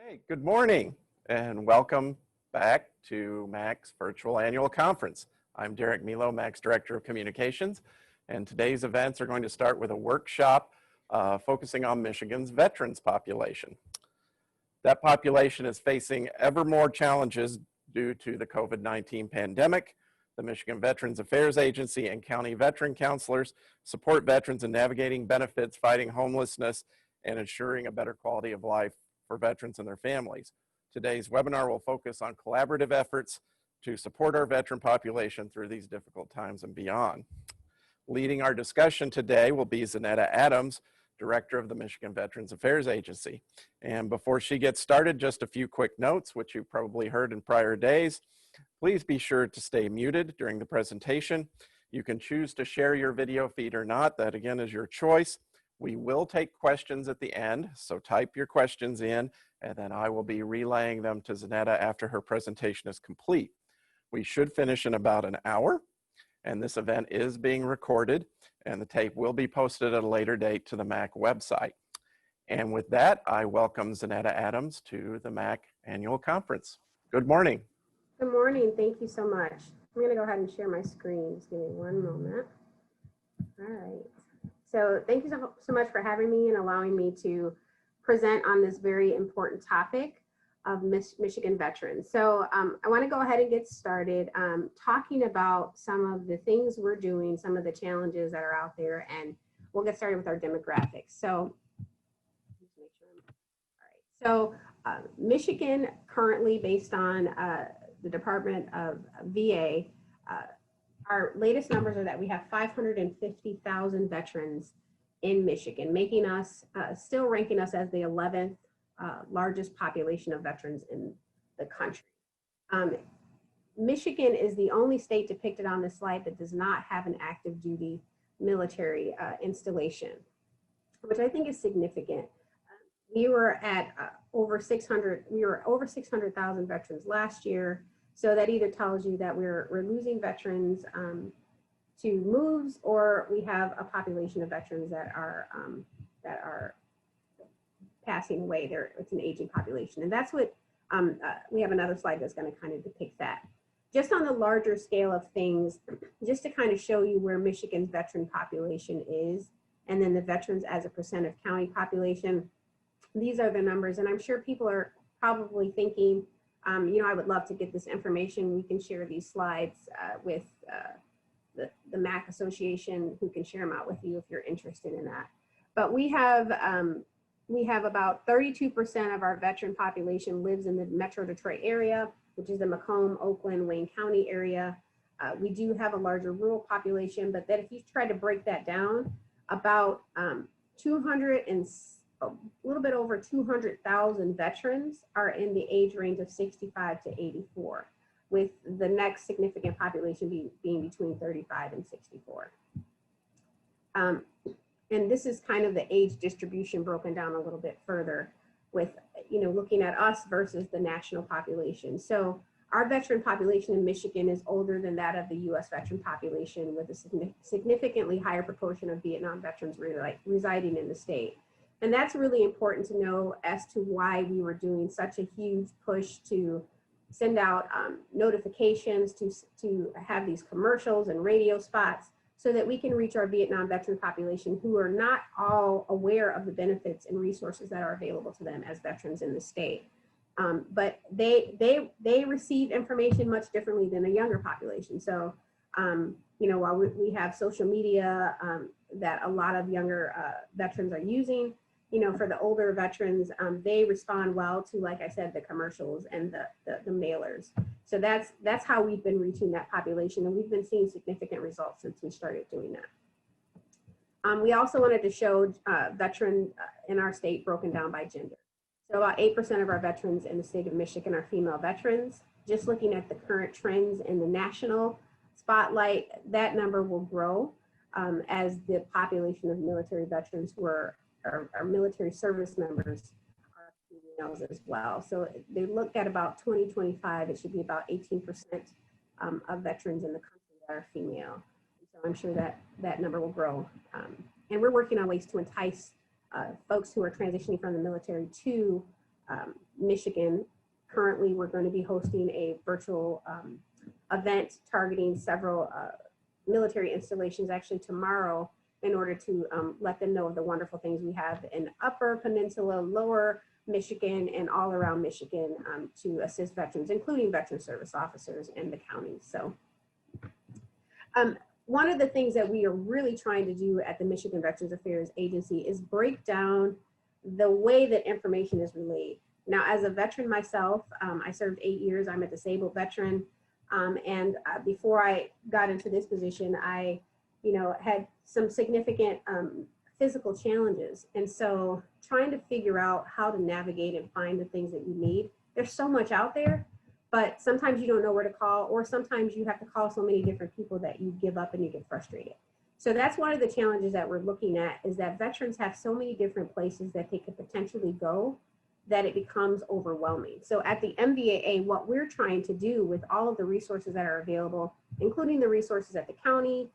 Hey, good morning and welcome back to MAC's virtual annual conference. I'm Derek Milo, MAC's Director of Communications, and today's events are going to start with a workshop focusing on Michigan's veterans population. That population is facing ever more challenges due to the COVID-19 pandemic. The Michigan Veterans Affairs Agency and county veteran counselors support veterans in navigating benefits, fighting homelessness, and ensuring a better quality of life for veterans and their families. Today's webinar will focus on collaborative efforts to support our veteran population through these difficult times and beyond. Leading our discussion today will be Zanetta Adams, Director of the Michigan Veterans Affairs Agency. And before she gets started, just a few quick notes, which you've probably heard in prior days. Please be sure to stay muted during the presentation. You can choose to share your video feed or not. That again is your choice. We will take questions at the end, so type your questions in, and then I will be relaying them to Zanetta after her presentation is complete. We should finish in about an hour, and this event is being recorded, and the tape will be posted at a later date to the MAC website. And with that, I welcome Zanetta Adams to the MAC annual conference. Good morning. Good morning. Thank you so much. I'm going to go ahead and share my screen. Just give me one moment. All right. So thank you so much for having me and allowing me to present on this very important topic of Michigan veterans. So I want to go ahead and get started talking about some of the things we're doing, some of the challenges that are out there, and we'll get started with our demographics. So, Michigan currently, based on the Department of VA, our latest numbers are that we have 550,000 veterans in Michigan, making us, still ranking us as the 11th largest population of veterans in the country. Michigan is the only state depicted on this slide that does not have an active duty military installation, which I think is significant. We were at over 600,000 veterans last year. So that either tells you that we're losing veterans to moves, or we have a population of veterans that are passing away. It's an aging population, and that's what we have another slide that's going to kind of depict that. Just on the larger scale of things, just to kind of show you where Michigan's veteran population is, and then the veterans as a percent of county population. These are the numbers, and I'm sure people are probably thinking, you know, I would love to get this information. We can share these slides with the MAC Association, who can share them out with you if you're interested in that. But we have about 32% of our veteran population lives in the Metro Detroit area, which is the Macomb, Oakland, Wayne County area. We do have a larger rural population, but that if you try to break that down, about a little bit over 200,000 veterans are in the age range of 65 to 84, with the next significant population being between 35 and 64. And this is kind of the age distribution broken down a little bit further with, you know, looking at us versus the national population. So our veteran population in Michigan is older than that of the US veteran population, with a significantly higher proportion of Vietnam veterans residing in the state. And that's really important to know as to why we were doing such a huge push to send out notifications, to have these commercials and radio spots, so that we can reach our Vietnam veteran population who are not all aware of the benefits and resources that are available to them as veterans in the state. But they receive information much differently than a younger population. So, you know, while we have social media that a lot of younger veterans are using, you know, for the older veterans, they respond well to, like I said, the commercials and the mailers. So that's how we've been reaching that population, and we've been seeing significant results since we started doing that. We also wanted to show veterans in our state broken down by gender. So about 8% of our veterans in the state of Michigan are female veterans. Just looking at the current trends in the national spotlight, that number will grow as the population of military veterans who are our military service members are females as well. So they look at about 2025, it should be about 18% of veterans in the country that are female. So I'm sure that that number will grow. And we're working on ways to entice folks who are transitioning from the military to Michigan. Currently, we're going to be hosting a virtual event targeting several military installations actually tomorrow in order to let them know of the wonderful things we have in Upper Peninsula, Lower Michigan, and all around Michigan to assist veterans, including veteran service officers and the counties. So one of the things that we are really trying to do at the Michigan Veterans Affairs Agency is break down the way that information is relayed. Now, as a veteran myself, I served 8 years. I'm a disabled veteran. And before I got into this position, I, had some significant physical challenges. And so trying to figure out how to navigate and find the things that you need. There's so much out there, but sometimes you don't know where to call, or sometimes you have to call so many different people that you give up and you get frustrated. So that's one of the challenges that we're looking at, is that veterans have so many different places that they could potentially go that it becomes overwhelming. So at the MVAA, what we're trying to do with all of the resources that are available, including the resources at the county,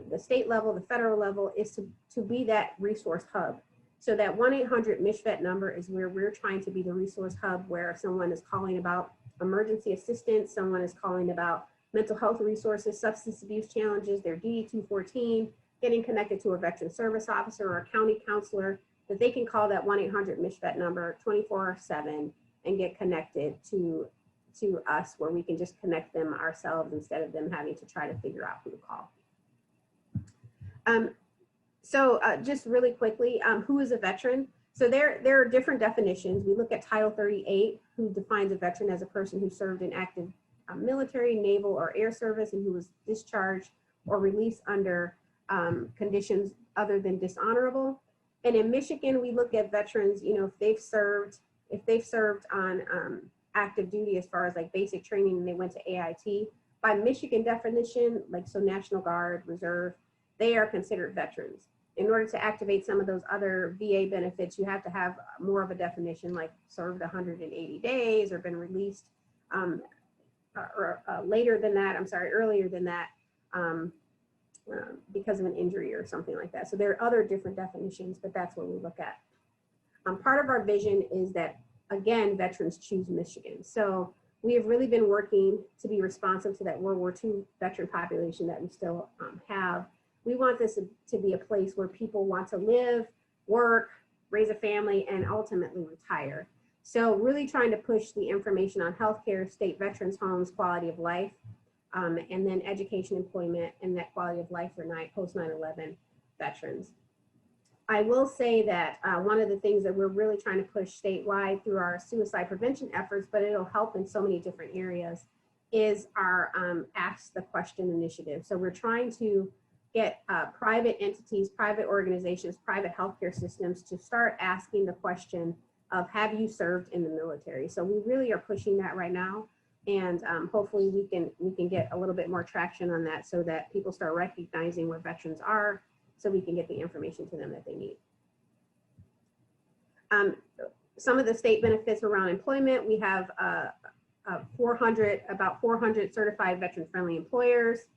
the state level, the federal level, is to be that resource hub. So that 1-800-MISHVET number is where we're trying to be the resource hub, where someone is calling about emergency assistance, someone is calling about mental health resources, substance abuse challenges, their DD-214, getting connected to a veteran service officer or a county counselor, that they can call that 1-800-MISHVET number 24/7 and get connected to us, where we can just connect them ourselves instead of them having to try to figure out who to call. So just really quickly, who is a veteran? So there are different definitions. We look at Title 38, who defines a veteran as a person who served in active military, naval, or air service, and who was discharged or released under conditions other than dishonorable. And in Michigan, we look at veterans, if they've served on active duty as far as like basic training and they went to AIT, by Michigan definition, like so National Guard, Reserve, they are considered veterans. In order to activate some of those other VA benefits, you have to have more of a definition, like served 180 days or been released earlier than that, because of an injury or something like that. So there are other different definitions, but that's what we look at. Part of our vision is that, again, veterans choose Michigan. So we have really been working to be responsive to that World War II veteran population that we still have. We want this to be a place where people want to live, work, raise a family, and ultimately retire. So really trying to push the information on healthcare, state veterans homes, quality of life, and then education, employment, and that quality of life for post 9/11 veterans. I will say that one of the things that we're really trying to push statewide through our suicide prevention efforts, but it'll help in so many different areas, is our Ask the Question initiative. So we're trying to get private entities, private organizations, private healthcare systems to start asking the question of, have you served in the military? So we really are pushing that right now. And hopefully we can get a little bit more traction on that, so that people start recognizing where veterans are, so we can get the information to them that they need. Some of the state benefits around employment, we have about 400 certified veteran-friendly employers.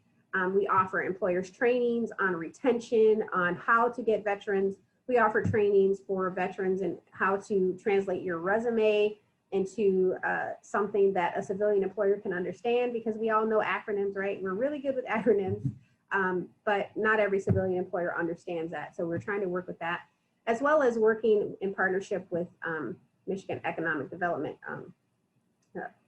We offer employers trainings on retention, on how to get veterans. We offer trainings for veterans and how to translate your resume into something that a civilian employer can understand, because we all know acronyms, right? We're really good with acronyms, but not every civilian employer understands that. So we're trying to work with that, as well as working in partnership with Michigan Economic Development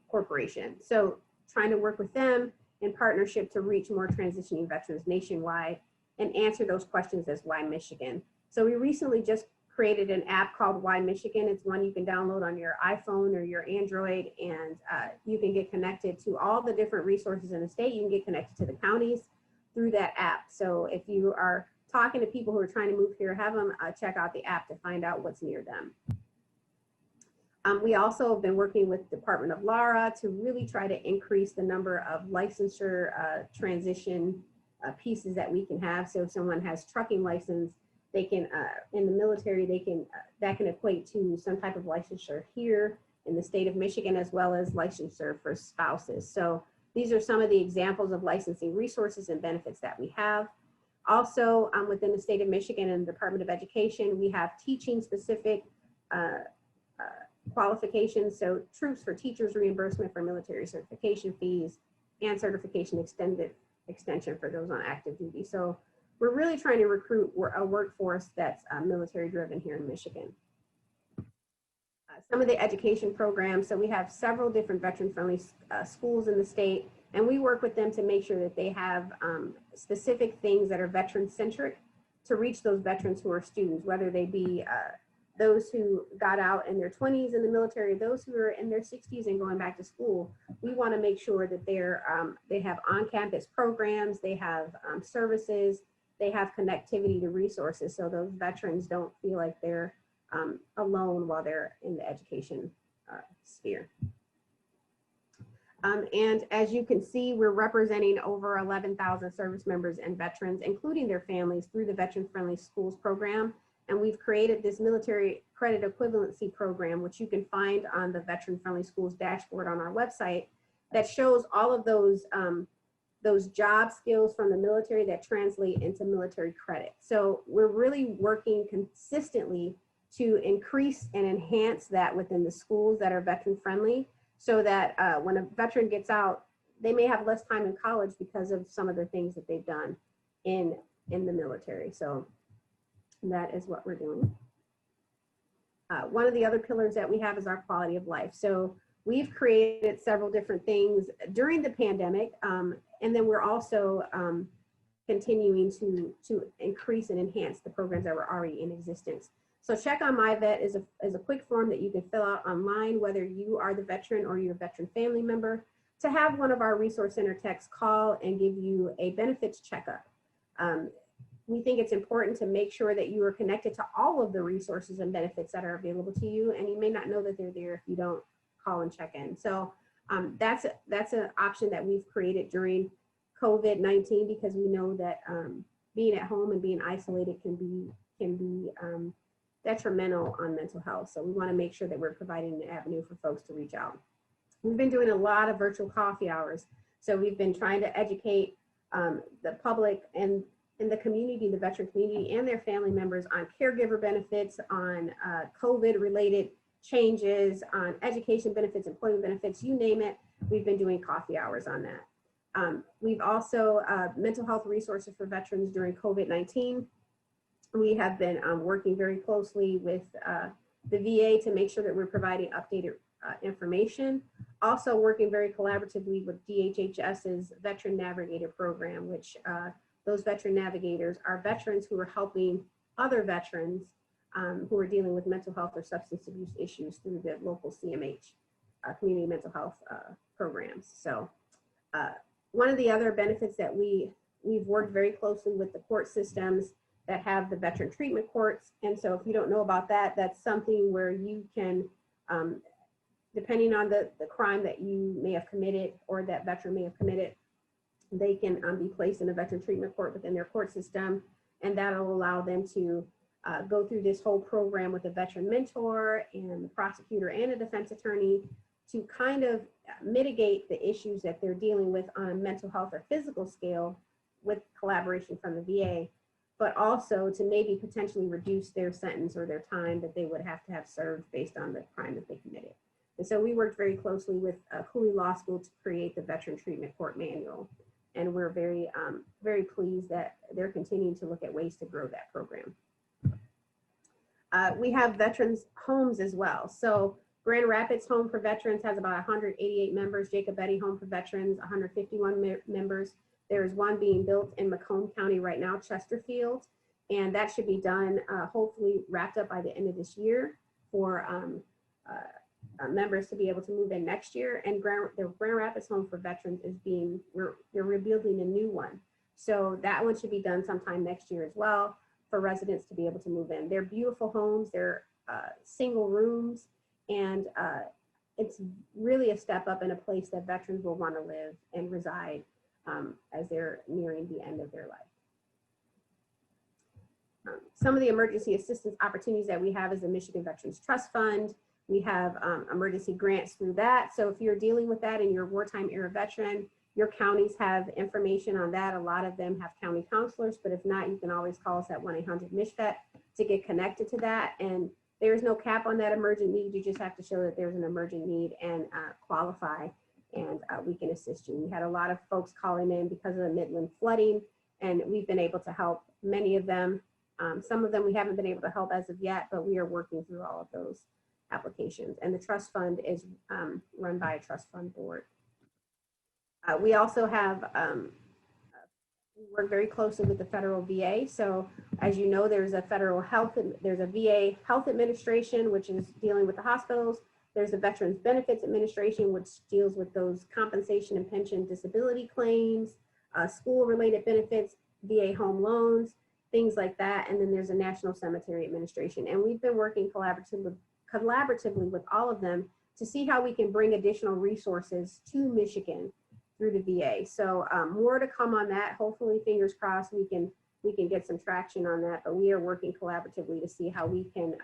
Corporation. So trying to work with them in partnership to reach more transitioning veterans nationwide and answer those questions as why Michigan. So we recently just created an app called Why Michigan. It's one you can download on your iPhone or your Android, and you can get connected to all the different resources in the state. You can get connected to the counties through that app. So if you are talking to people who are trying to move here, have them check out the app to find out what's near them. We also have been working with Department of LARA to really try to increase the number of licensure transition pieces that we can have. So if someone has trucking license, they can, in the military, they can, that can equate to some type of licensure here in the state of Michigan, as well as licensure for spouses. So these are some of the examples of licensing resources and benefits that we have. Also, within the state of Michigan and the Department of Education, we have teaching specific qualifications, so troops for teachers, reimbursement for military certification fees, and certification extension for those on active duty. So we're really trying to recruit a workforce that's military driven here in Michigan. Some of the education programs, so we have several different veteran-friendly schools in the state, and we work with them to make sure that they have specific things that are veteran-centric to reach those veterans who are students, whether they be those who got out in their 20s in the military, those who are in their 60s and going back to school. We want to make sure that they have on-campus programs, they have services, they have connectivity to resources, so those veterans don't feel like they're alone while they're in the education sphere. And as you can see, we're representing over 11,000 service members and veterans, including their families, through the Veteran Friendly Schools program. And we've created this military credit equivalency program, which you can find on the Veteran Friendly Schools dashboard on our website, that shows all of those job skills from the military that translate into military credit. So we're really working consistently to increase and enhance that within the schools that are veteran friendly, so that when a veteran gets out, they may have less time in college because of some of the things that they've done in the military. So that is what we're doing. One of the other pillars that we have is our quality of life. So we've created several different things during the pandemic, and then we're also continuing to increase and enhance the programs that were already in existence. So Check on My Vet is a quick form that you can fill out online, whether you are the veteran or you're a veteran family member, to have one of our Resource Center techs call and give you a benefits checkup. We think it's important to make sure that you are connected to all of the resources and benefits that are available to you, and you may not know that they're there if you don't call and check in. So that's an option that we've created during COVID-19, because we know that being at home and being isolated can be detrimental on mental health. So we want to make sure that we're providing an avenue for folks to reach out. We've been doing a lot of virtual coffee hours. So we've been trying to educate the public and in the community, the veteran community and their family members, on caregiver benefits, on COVID related changes, on education benefits, employment benefits, you name it. We've been doing coffee hours on that. We've also mental health resources for veterans during COVID-19. We have been working very closely with the VA to make sure that we're providing updated information. Also working very collaboratively with DHHS's Veteran Navigator program, which those veteran navigators are veterans who are helping other veterans who are dealing with mental health or substance abuse issues through the local CMH, community mental health programs. So one of the other benefits that we've worked very closely with the court systems that have the veteran treatment courts. And so if you don't know about that, that's something where you can, depending on the crime that you may have committed or that veteran may have committed, they can be placed in a veteran treatment court within their court system. And that'll allow them to go through this whole program with a veteran mentor and the prosecutor and a defense attorney to kind of mitigate the issues that they're dealing with on a mental health or physical scale with collaboration from the VA, but also to maybe potentially reduce their sentence or their time that they would have to have served based on the crime that they committed. And so we worked very closely with Cooley Law School to create the Veteran Treatment Court Manual. And we're very, very pleased that they're continuing to look at ways to grow that program. We have veterans homes as well. So Grand Rapids Home for Veterans has about 188 members. Jacob Betty Home for Veterans, 151 members. There's one being built in Macomb County right now, Chesterfield, and that should be done, hopefully wrapped up by the end of this year for members to be able to move in next year. And the Grand Rapids Home for Veterans is they're rebuilding a new one. So that one should be done sometime next year as well for residents to be able to move in. They're beautiful homes, they're single rooms, and it's really a step up in a place that veterans will want to live and reside as they're nearing the end of their life. Some of the emergency assistance opportunities that we have is the Michigan Veterans Trust Fund. We have emergency grants through that. So if you're dealing with that and you're a wartime era veteran, your counties have information on that. A lot of them have county counselors, but if not, you can always call us at 1-800-MISHVET to get connected to that. And There's no cap on that emergent need. You just have to show that there's an emergent need and qualify, and we can assist you. We had a lot of folks calling in because of the Midland flooding, and we've been able to help many of them. Some of them we haven't been able to help as of yet, but we are working through all of those applications. And the trust fund is run by a trust fund board. We also have, we work very closely with the federal VA. So as you know, there's a VA Health Administration, which is dealing with the hospitals. There's a Veterans Benefits Administration, which deals with those compensation and pension disability claims, school-related benefits, VA home loans, things like that. And then there's a National Cemetery Administration. And we've been working collaboratively with all of them to see how we can bring additional resources to Michigan through the VA. So more to come on that. Hopefully, fingers crossed, we can get some traction on that. But we are working collaboratively to see how we can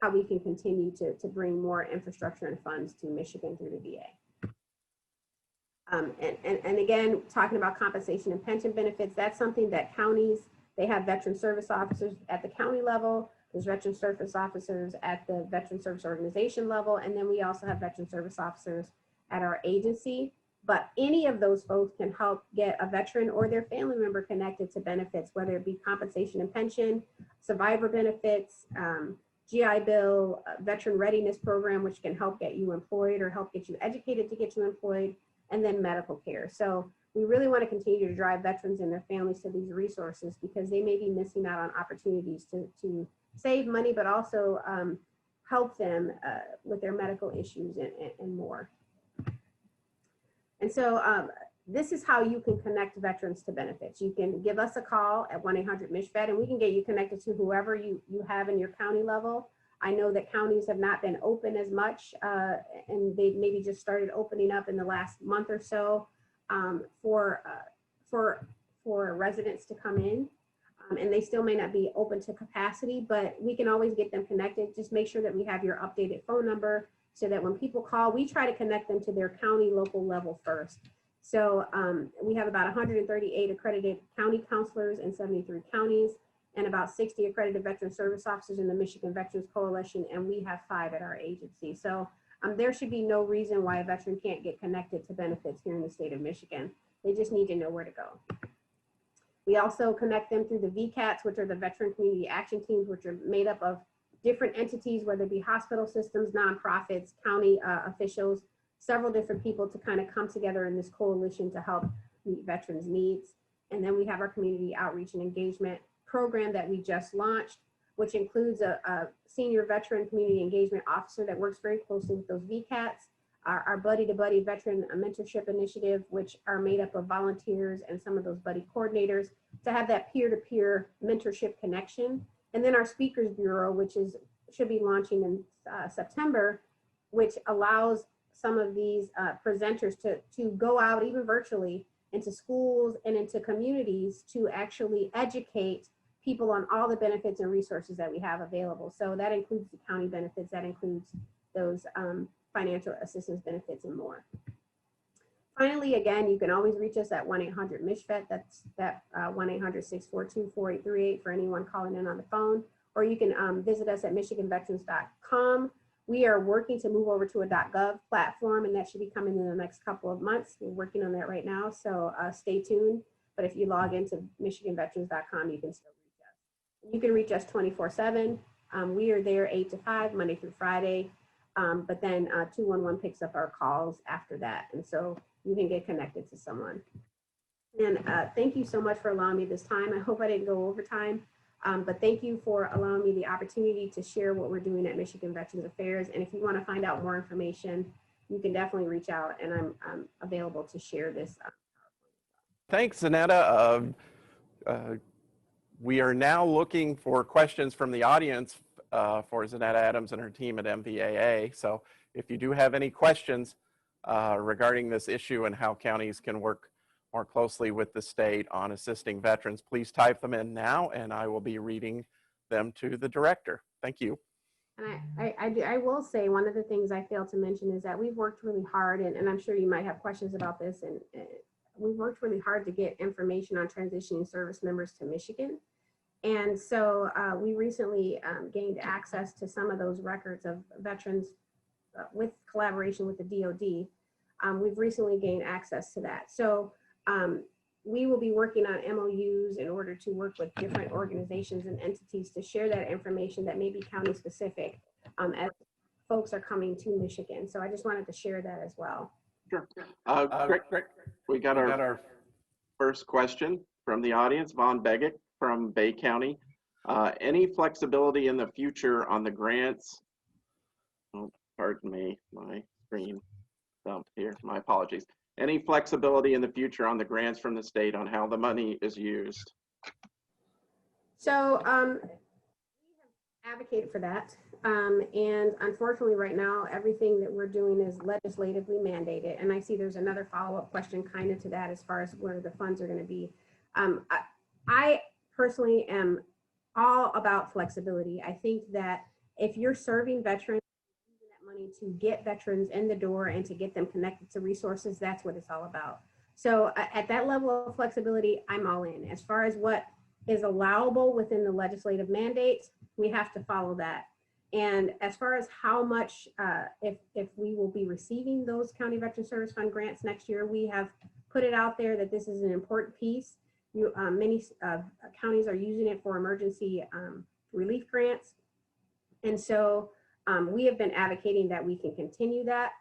continue to bring more infrastructure and funds to Michigan through the VA. And again, talking about compensation and pension benefits, that's something that counties, they have veteran service officers at the county level. There's veteran service officers at the Veteran Service Organization level. And then we also have veteran service officers at our agency. But any of those folks can help get a veteran or their family member connected to benefits, whether it be compensation and pension, survivor benefits, GI Bill, Veteran Readiness Program, which can help get you employed or help get you educated to get you employed, and then medical care. So we really want to continue to drive veterans and their families to these resources because they may be missing out on opportunities to save money, but also help them with their medical issues and more. And so this is how you can connect veterans to benefits. You can give us a call at 1-800-MISH-VET, and we can get you connected to whoever you have in your county level. I know that counties have not been open as much, and they maybe just started opening up in the last month or so for residents to come in. And they still may not be open to capacity, but we can always get them connected. Just make sure that we have your updated phone number so that when people call, we try to connect them to their county local level first. So we have about 138 accredited county counselors in 73 counties and about 60 accredited veteran service officers in the Michigan Veterans Coalition, and we have 5 at our agency. So there should be no reason why a veteran can't get connected to benefits here in the state of Michigan. They just need to know where to go. We also connect them through the VCATs, which are the Veteran Community Action Teams, which are made up of different entities, whether it be hospital systems, nonprofits, county officials, several different people to kind of come together in this coalition to help meet veterans' needs. And then we have our community outreach and engagement program that we just launched, which includes a senior veteran community engagement officer that works very closely with those VCATs, our buddy-to-buddy veteran mentorship initiative, which are made up of volunteers and some of those buddy coordinators to have that peer-to-peer mentorship connection. And then our speakers bureau, which should be launching in September, which allows some of these presenters to go out even virtually into schools and into communities to actually educate people on all the benefits and resources that we have available. So that includes the county benefits, that includes those financial assistance benefits and more. Finally, again, you can always reach us at 1-800-MISH-VET. That's 1-800-642-4838 for anyone calling in on the phone, or you can visit us at michiganveterans.com. We are working to move over to a .gov platform, and that should be coming in the next couple of months. We're working on that right now, so stay tuned. But if you log into michiganveterans.com, you can still reach us. You can reach us 24/7. We are there 8 to 5, Monday through Friday. But then 211 picks up our calls after that. And so you can get connected to someone. And thank you so much for allowing me this time. I hope I didn't go over time, but thank you for allowing me the opportunity to share what we're doing at Michigan Veterans Affairs. And if you want to find out more information, you can definitely reach out, and I'm available to share this. Thanks, Zanetta. We are now looking for questions from the audience for Zanetta Adams and her team at MVAA. So if you do have any questions regarding this issue and how counties can work more closely with the state on assisting veterans, please type them in now and I will be reading them to the director. Thank you. And I will say one of the things I failed to mention is that we've worked really hard, and I'm sure you might have questions about this, and we've worked really hard to get information on transitioning service members to Michigan. And so we recently gained access to some of those records of veterans with collaboration with the DoD. We've recently gained access to that. So we will be working on MOUs in order to work with different organizations and entities to share that information that may be county specific as folks are coming to Michigan. So I just wanted to share that as well. Sure. Great. We got our first question from the audience, Vaughn Begic from Bay County. Any flexibility in the future on the grants? Oh, pardon me, my screen dumped here. My apologies. Any flexibility in the future on the grants from the state on how the money is used? So we have advocated for that. And unfortunately right now, everything that we're doing is legislatively mandated. And I see there's another follow-up question kind of to that as far as where the funds are going to be. I personally am all about flexibility. I think that if you're serving veterans, using that money to get veterans in the door and to get them connected to resources, that's what it's all about. So at that level of flexibility, I'm all in. As far as what is allowable within the legislative mandates, we have to follow that. And as far as how much, if we will be receiving those County Veteran Service Fund grants next year, we have put it out there that this is an important piece. Many counties are using it for emergency relief grants. And so we have been advocating that we can continue that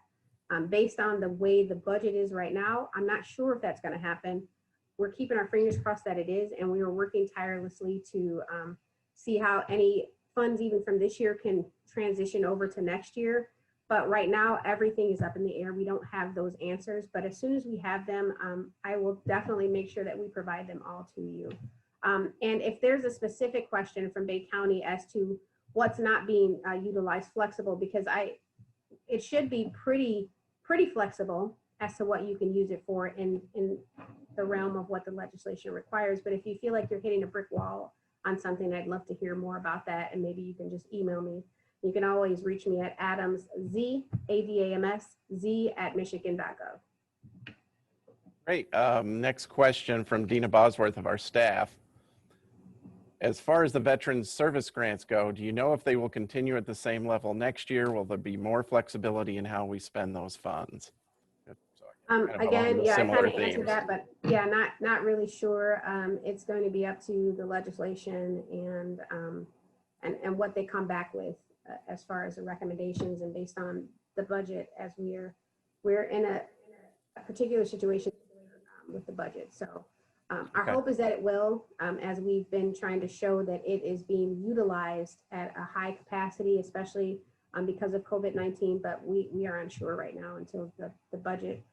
based on the way the budget is right now. I'm not sure if that's going to happen. We're keeping our fingers crossed that it is, and we are working tirelessly to see how any funds even from this year can transition over to next year. But right now, everything is up in the air. We don't have those answers, but as soon as we have them, I will definitely make sure that we provide them all to you. And if there's a specific question from Bay County as to what's not being utilized flexible, because it should be pretty flexible as to what you can use it for in the realm of what the legislation requires. But if you feel like you're hitting a brick wall on something, I'd love to hear more about that. And maybe you can just email me. You can always reach me at adamsz, ADAMSZ @michigan.gov. Great. Next question from Dina Bosworth of our staff. As far as the Veterans Service Grants go, do you know if they will continue at the same level next year? Will there be more flexibility in how we spend those funds? Again, yeah, I kind of answered that, but yeah, not really sure. It's going to be up to the legislation and what they come back with as far as the recommendations, and based on the budget, as we're in a particular situation with the budget. So our hope is that it will, as we've been trying to show that it is being utilized at a high capacity, especially because of COVID-19, but we are unsure right now until the budget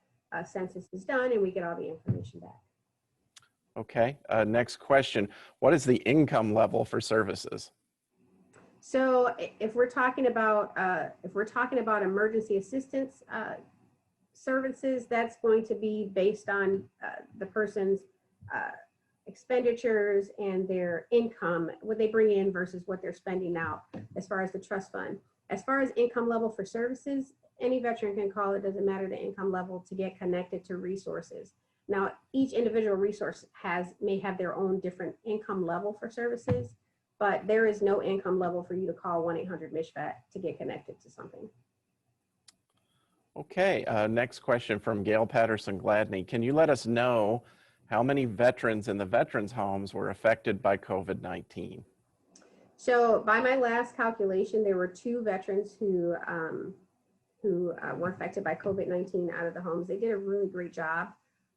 census is done and we get all the information back. Okay, next question. What is the income level for services? So if we're talking about emergency assistance services, that's going to be based on the person's expenditures and their income, what they bring in versus what they're spending out as far as the trust fund. As far as income level for services, any veteran can call, it doesn't matter the income level, to get connected to resources. Now, each individual resource may have their own different income level for services, but there is no income level for you to call 1-800-MICHVET to get connected to something. Okay, next question from Gail Patterson Gladney. Can you let us know how many veterans in the veterans homes were affected by COVID-19? So by my last calculation, there were 2 veterans who were affected by COVID-19 out of the homes. They did a really great job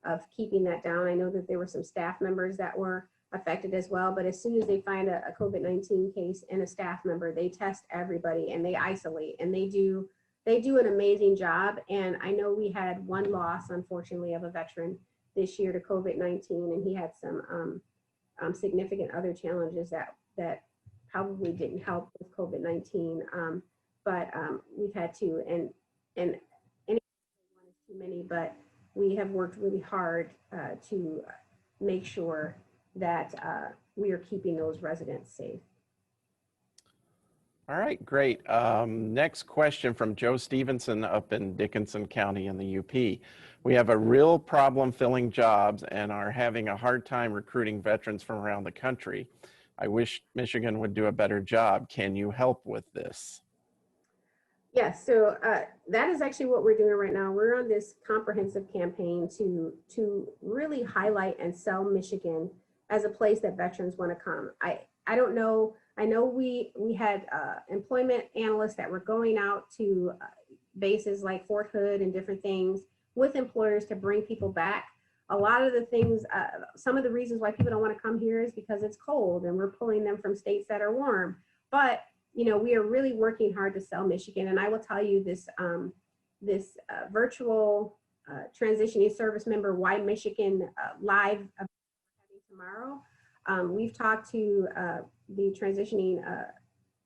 of keeping that down. I know that there were some staff members that were affected as well, but as soon as they find a COVID-19 case in a staff member, they test everybody and they isolate, and they do an amazing job. And I know we had one loss, unfortunately, of a veteran this year to COVID-19, and he had some significant other challenges that probably didn't help with COVID-19. But we've had 2, and any one is too many, but we have worked really hard to make sure that we are keeping those residents safe. All right, great. Next question from Joe Stevenson up in Dickinson County in the UP. We have a real problem filling jobs and are having a hard time recruiting veterans from around the country. I wish Michigan would do a better job. Can you help with this? Yes, so that is actually what we're doing right now. We're on this comprehensive campaign to really highlight and sell Michigan as a place that veterans want to come. I don't know. I know we had employment analysts that were going out to bases like Fort Hood and different things with employers to bring people back. A lot of the things, some of the reasons why people don't want to come here is because it's cold and we're pulling them from states that are warm. But you know, we are really working hard to sell Michigan. And I will tell you this, virtual transitioning service member, Why Michigan live tomorrow. We've talked to the transitioning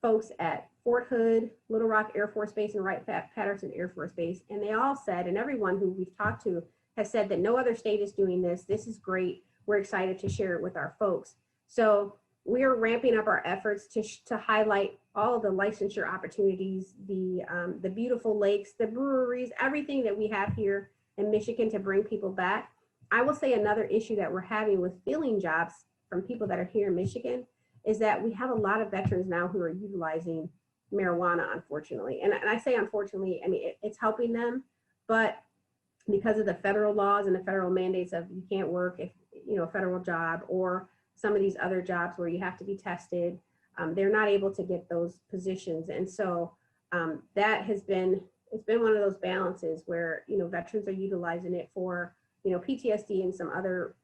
folks at Fort Hood, Little Rock Air Force Base, and Wright-Patterson Air Force Base. And they all said, and everyone who we've talked to has said that no other state is doing this. This is great. We're excited to share it with our folks. So we are ramping up our efforts to highlight all of the licensure opportunities, the beautiful lakes, the breweries, everything that we have here in Michigan to bring people back. I will say another issue that we're having with filling jobs from people that are here in Michigan is that we have a lot of veterans now who are utilizing marijuana, unfortunately. And I say unfortunately, I mean, it's helping them, but because of the federal laws and the federal mandates of you can't work if, you know, a federal job or some of these other jobs where you have to be tested, they're not able to get those positions. And so that has been, it's been one of those balances where, you know, veterans are utilizing it for, you know, PTSD and some other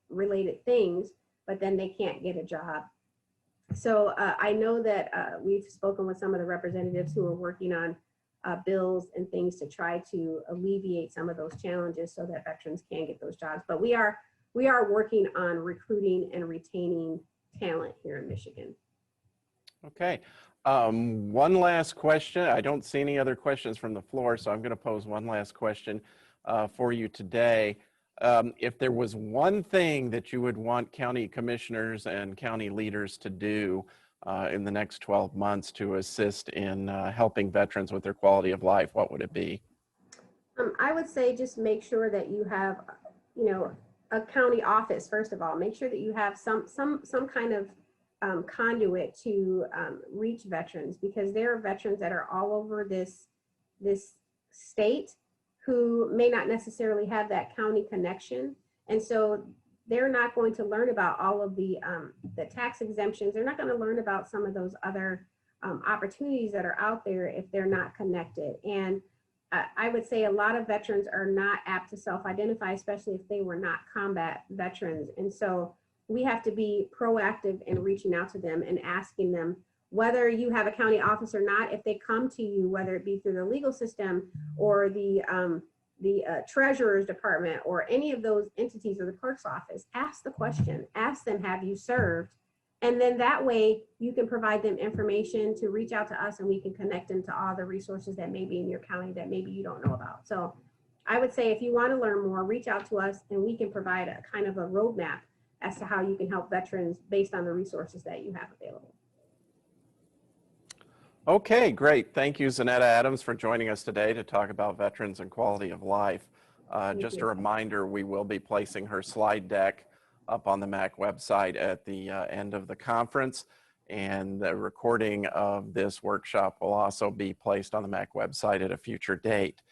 related things, but then they can't get a job. So I know that we've spoken with some of the representatives who are working on bills and things to try to alleviate some of those challenges so that veterans can get those jobs. But we are working on recruiting and retaining talent here in Michigan. Okay. One last question. I don't see any other questions from the floor, so I'm going to pose one last question for you today. If there was one thing that you would want county commissioners and county leaders to do in the next 12 months to assist in helping veterans with their quality of life, what would it be? I would say just make sure that you have, you know, a county office. First of all, make sure that you have some kind of conduit to reach veterans, because there are veterans that are all over this state who may not necessarily have that county connection, and so they're not going to learn about all of the tax exemptions. They're not going to learn about some of those other opportunities that are out there if they're not connected. And I would say a lot of veterans are not apt to self-identify, especially if they were not combat veterans. And so we have to be proactive in reaching out to them and asking them, whether you have a county office or not, if they come to you, whether it be through the legal system or the treasurer's department or any of those entities or the clerk's office, ask the question, ask them, have you served? And then that way you can provide them information to reach out to us, and we can connect them to all the resources that may be in your county that maybe you don't know about. So I would say if you want to learn more, reach out to us and we can provide a kind of a roadmap as to how you can help veterans based on the resources that you have available. Okay, great. Thank you, Zanetta Adams, for joining us today to talk about veterans and quality of life. Just a reminder, we will be placing her slide deck up on the MAC website at the end of the conference, and the recording of this workshop will also be placed on the MAC website at a future date.